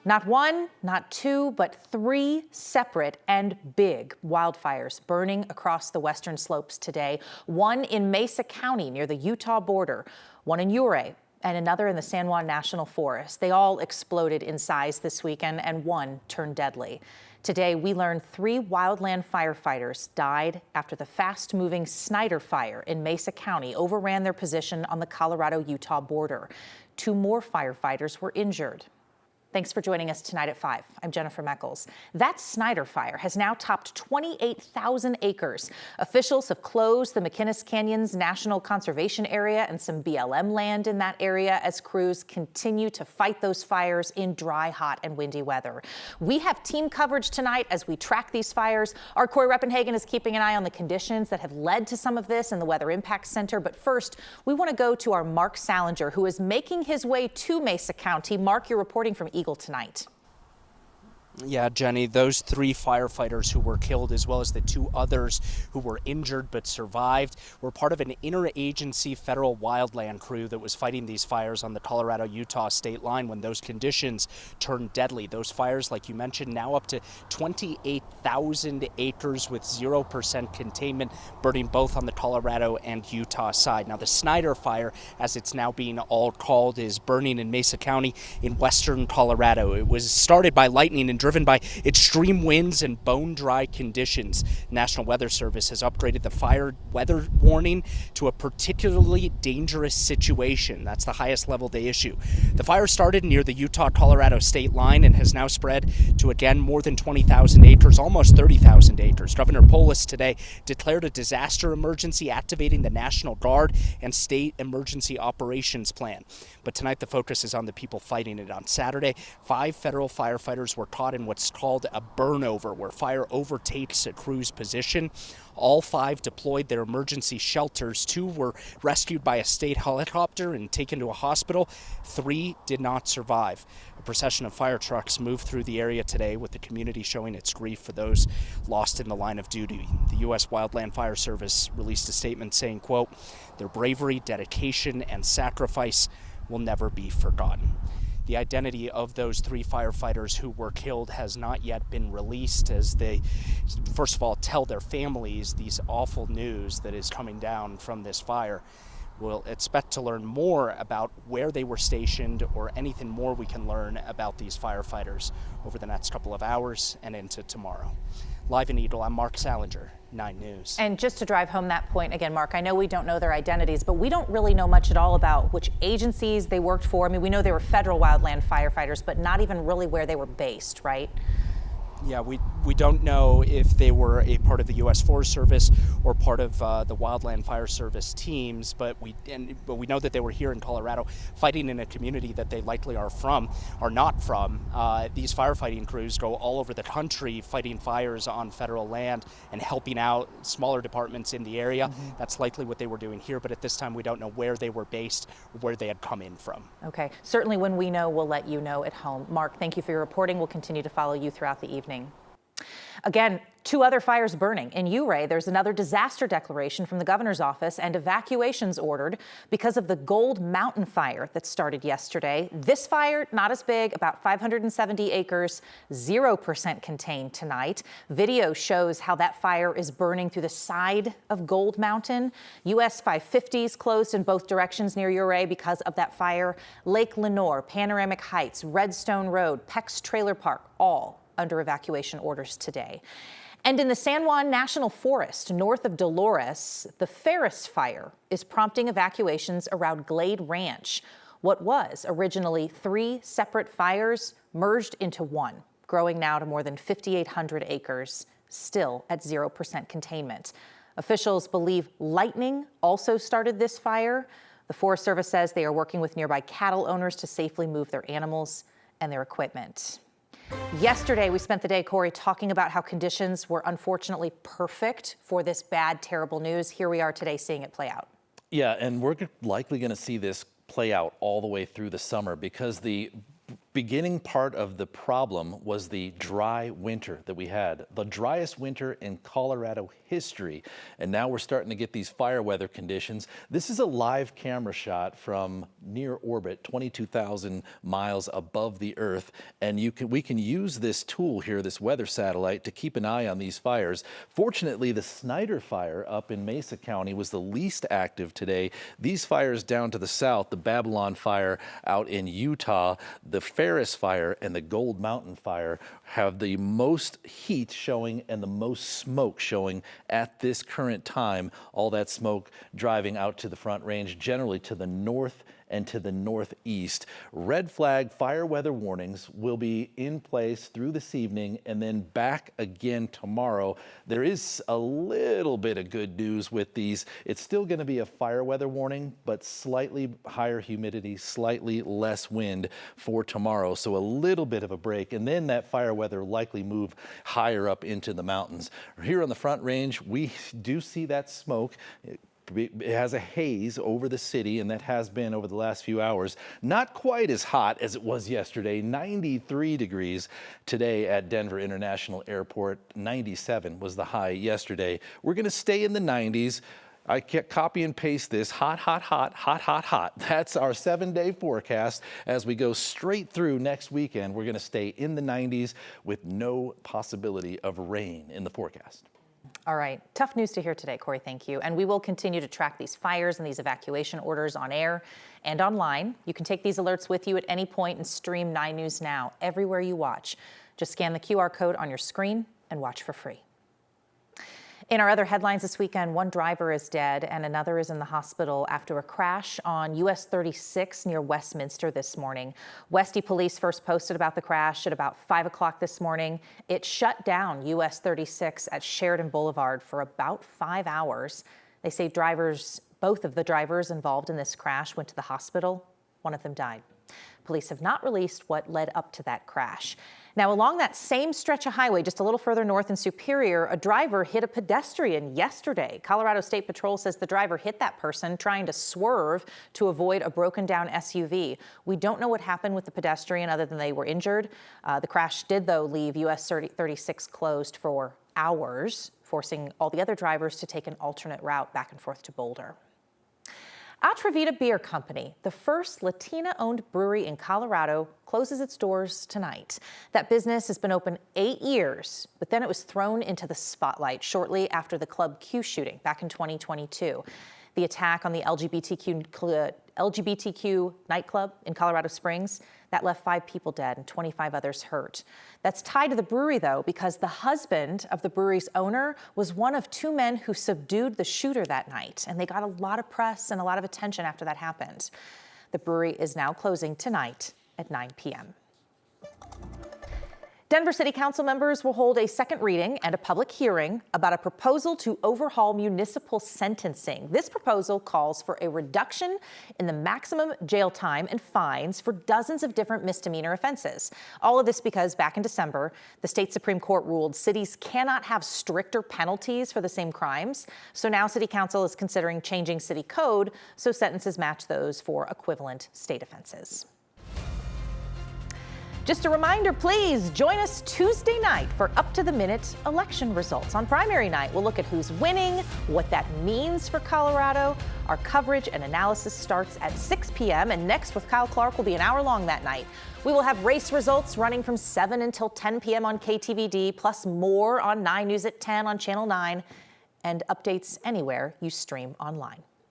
Not one, not two, but three separate and big wildfires burning across the western slopes today. One in Mesa County near the Utah border, one in Ouray, and another in the San Juan National Forest. They all exploded in size this weekend, and one turned deadly. Today, we learned 3 wildland firefighters died after the fast-moving Snyder Fire in Mesa County overran their position on the Colorado-Utah border. 2 more firefighters were injured. Thanks for joining us tonight at 5. I'm Jennifer Meckles. That Snyder Fire has now topped 28,000 acres. Officials have closed the McInnes Canyons National Conservation Area and some BLM land in that area as crews continue to fight those fires in dry, hot, and windy weather. We have team coverage tonight as we track these fires. Our Corey Reppenhagen is keeping an eye on the conditions that have led to some of this in the Weather Impact Center. But first, we want to go to our Mark Salinger, who is making his way to Mesa County. Mark, you're reporting from Eagle tonight. Yeah, Jenny, those 3 firefighters who were killed, as well as the 2 others who were injured but survived, were part of an interagency federal wildland crew that was fighting these fires on the Colorado-Utah state line when those conditions turned deadly. Those fires, like you mentioned, now up to 28,000 acres with 0% containment, burning both on the Colorado and Utah side. Now, the Snyder Fire, as it's now being all called, is burning in Mesa County in western Colorado. It was started by lightning and driven by extreme winds and bone-dry conditions. National Weather Service has upgraded the fire weather warning to a particularly dangerous situation. That's the highest level they issue. The fire started near the Utah-Colorado state line and has now spread to, again, more than 20,000 acres, almost 30,000 acres. Governor Polis today declared a disaster emergency, activating the National Guard and State Emergency Operations Plan. But tonight the focus is on the people fighting it. On Saturday, 5 federal firefighters were caught in what's called a burnover, where fire overtakes a crew's position. All 5 deployed their emergency shelters. 2 were rescued by a state helicopter and taken to a hospital. 3 did not survive. A procession of fire trucks moved through the area today, with the community showing its grief for those lost in the line of duty. The U.S. Wildland Fire Service released a statement saying, quote, "Their bravery, dedication, and sacrifice will never be forgotten." The identity of those 3 firefighters who were killed has not yet been released, as they, first of all, tell their families these awful news that is coming down from this fire. We'll expect to learn more about where they were stationed or anything more we can learn about these firefighters over the next couple of hours and into tomorrow. Live in Eagle, I'm Mark Salinger, 9 News. And just to drive home that point again, Mark, I know we don't know their identities, but we don't really know much at all about which agencies they worked for. I mean, we know they were federal wildland firefighters, but not even really where they were based, right? Yeah, we don't know if they were a part of the U.S. Forest Service or part of the Wildland Fire Service teams, but we know that they were here in Colorado fighting in a community that they likely are not from. These firefighting crews go all over the country fighting fires on federal land and helping out smaller departments in the area. Mm-hmm. That's likely what they were doing here, but at this time we don't know where they were based or where they had come in from. Okay, certainly when we know, we'll let you know at home. Mark, thank you for your reporting. We'll continue to follow you throughout the evening. Again, 2 other fires burning. In Ouray, there's another disaster declaration from the governor's office and evacuations ordered because of the Gold Mountain fire that started yesterday. This fire, not as big, about 570 acres, 0% contained tonight. Video shows how that fire is burning through the side of Gold Mountain. US 550s closed in both directions near Ouray because of that fire. Lake Lenoir, Panoramic Heights, Redstone Road, Peck's Trailer Park, all under evacuation orders today. And in the San Juan National Forest, north of Dolores, the Ferris Fire is prompting evacuations around Glade Ranch. What was originally 3 separate fires merged into one, growing now to more than 5,800 acres, still at 0% containment. Officials believe lightning also started this fire. The Forest Service says they are working with nearby cattle owners to safely move their animals and their equipment. Yesterday, we spent the day, Corey, talking about how conditions were unfortunately perfect for this bad, terrible news. Here we are today seeing it play out. Yeah, and we're likely going to see this play out all the way through the summer because the beginning part of the problem was the dry winter that we had, the driest winter in Colorado history. And now we're starting to get these fire weather conditions. This is a live camera shot from near orbit, 22,000 miles above the Earth. And we can use this tool here, this weather satellite, to keep an eye on these fires. Fortunately, the Snyder fire up in Mesa County was the least active today. These fires down to the south, the Babylon fire out in Utah, the Ferris fire and the Gold Mountain fire have the most heat showing and the most smoke showing at this current time. All that smoke driving out to the Front Range, generally to the north and to the northeast. Red flag fire weather warnings will be in place through this evening and then back again tomorrow. There is a little bit of good news with these. It's still going to be a fire weather warning, but slightly higher humidity, slightly less wind for tomorrow. So a little bit of a break, and then that fire weather likely move higher up into the mountains. Here on the Front Range, we do see that smoke. It has a haze over the city, and that has been over the last few hours. Not quite as hot as it was yesterday. 93 degrees today at Denver International Airport. 97 was the high yesterday. We're going to stay in the 90s. I can't copy and paste this. Hot, hot, hot, hot, hot, hot. That's our 7-day forecast. As we go straight through next weekend, we're going to stay in the 90s with no possibility of rain in the forecast. All right. Tough news to hear today, Corey. Thank you. And we will continue to track these fires and these evacuation orders on air and online. You can take these alerts with you at any point and stream 9 News Now everywhere you watch. Just scan the QR code on your screen and watch for free. In our other headlines this weekend, one driver is dead and another is in the hospital after a crash on US 36 near Westminster this morning. Westy police first posted about the crash at about 5 o'clock this morning. It shut down US 36 at Sheridan Boulevard for about 5 hours. They say both of the drivers involved in this crash went to the hospital. One of them died. Police have not released what led up to that crash. Now, along that same stretch of highway, just a little further north in Superior, a driver hit a pedestrian yesterday. Colorado State Patrol says the driver hit that person trying to swerve to avoid a broken down SUV. We don't know what happened with the pedestrian other than they were injured. The crash did, though, leave US 36 closed for hours, forcing all the other drivers to take an alternate route back and forth to Boulder. Atrevida Beer Company, the first Latina-owned brewery in Colorado, closes its doors tonight. That business has been open 8 years, but then it was thrown into the spotlight shortly after the Club Q shooting back in 2022. The attack on the LGBTQ nightclub in Colorado Springs, that left 5 people dead and 25 others hurt. That's tied to the brewery, though, because the husband of the brewery's owner was one of 2 men who subdued the shooter that night, and they got a lot of press and a lot of attention after that happened. The brewery is now closing tonight at 9 p.m. Denver City Council members will hold a second reading and a public hearing about a proposal to overhaul municipal sentencing. This proposal calls for a reduction in the maximum jail time and fines for dozens of different misdemeanor offenses. All of this because back in December, the state Supreme Court ruled cities cannot have stricter penalties for the same crimes. So now City Council is considering changing city code so sentences match those for equivalent state offenses. Just a reminder, please join us Tuesday night for up-to-the-minute election results. On primary night, we'll look at who's winning, what that means for Colorado. Our coverage and analysis starts at 6 p.m. and Next with Kyle Clark will be an hour long that night. We will have race results running from 7 until 10 p.m. on KTVD, plus more on 9 News at 10 on Channel 9, and updates anywhere you stream online.